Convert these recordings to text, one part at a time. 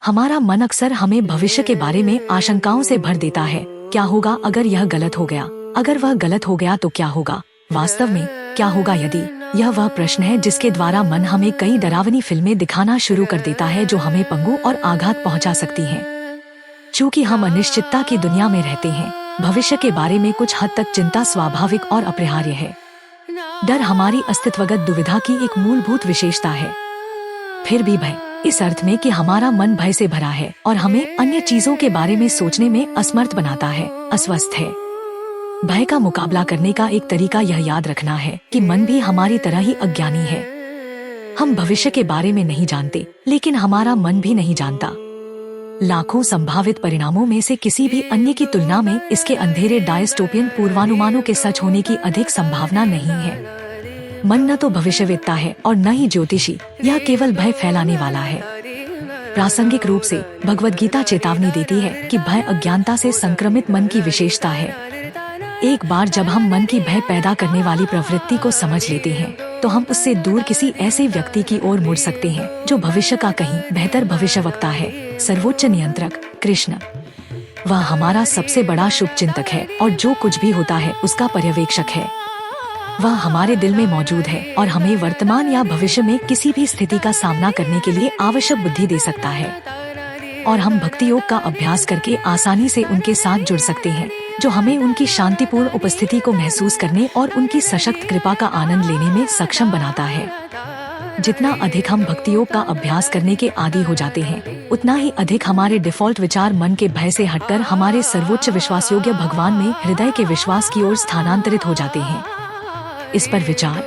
हमारा मन अक्सर हमें भविष्य के बारे में आशंकाओं से भर देता है। क्या होगा अगर यह गलत हो गया? अगर वह गलत हो गया तो क्या होगा? वास्तव में क्या होगा यदि? यह वह प्रश्न है जिसके द्वारा मन हमें कई डरावनी फिल्में दिखाना शुरू कर देता है जो हमें पंगु और आघात पहुंचा सकती हैं। चूँकि हम अनिश्चितता की दुनिया में रहते हैं, भविष्य के बारे में कुछ हद तक चिंता स्वाभाविक और अपरिहार्य है। डर हमारी अस्तित्वगत दुविधा की एक मूलभूत विशेषता है। फिर भी भय, इस अर्थ में कि हमारा मन भय से भरा है और हमें अन्य चीजों के बारे में सोचने में असमर्थ बनाता है, अस्वस्थ है। भय का मुकाबला करने का एक तरीका यह याद रखना है कि मन भी हमारी तरह ही अज्ञानी है। हम भविष्य के बारे में नहीं जानते, लेकिन हमारा मन भी नहीं जानता। लाखों संभावित परिणामों में से किसी भी अन्य की तुलना में इसके अंधेरे डायस्टोपियन पूर्वानुमानों के सच होने की अधिक संभावना नहीं है। मन न तो भविष्यवेत्ता है और न ही ज्योतिषी, यह केवल भय फैलाने वाला है। प्रासंगिक रूप से भगवद गीता चेतावनी देती है कि भय अज्ञानता से संक्रमित मन की विशेषता है। एक बार जब हम मन की भय पैदा करने वाली प्रवृत्ति को समझ लेते हैं, तो हम उससे दूर किसी ऐसे व्यक्ति की ओर मुड़ सकते हैं जो भविष्य का कहीं बेहतर भविष्यवक्ता है। सर्वोच्च नियंत्रक कृष्ण, वह हमारा सबसे बड़ा शुभचिंतक है और जो कुछ भी होता है उसका पर्यवेक्षक है। वह हमारे दिल में मौजूद है और हमें वर्तमान या भविष्य में किसी भी स्थिति का सामना करने के लिए आवश्यक बुद्धि दे सकता है। और हम भक्ति योग का अभ्यास करके आसानी से उनके साथ जुड़ सकते हैं, जो हमें उनकी शांतिपूर्ण उपस्थिति को महसूस करने और उनकी सशक्त कृपा का आनंद लेने में सक्षम बनाता है। जितना अधिक हम भक्ति योग का अभ्यास करने के आदी हो जाते हैं, उतना ही अधिक हमारे डिफॉल्ट विचार मन के भय से हटकर हमारे सर्वोच्च विश्वासयोग्य भगवान में हृदय के विश्वास की ओर स्थानांतरित हो जाते हैं। इस पर विचार,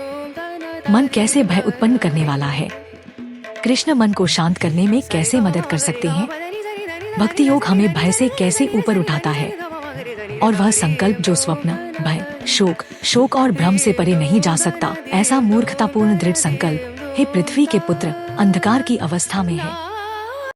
मन कैसे भय उत्पन्न करने वाला है? कृष्ण मन को शांत करने में कैसे मदद कर सकते हैं? भक्ति योग हमें भय से कैसे ऊपर उठाता है? और वह संकल्प जो स्वप्न, भय, शोक और भ्रम से परे नहीं जा सकता, ऐसा मूर्खतापूर्ण दृढ़ संकल्प, हे पृथ्वी के पुत्र, अंधकार की अवस्था में है।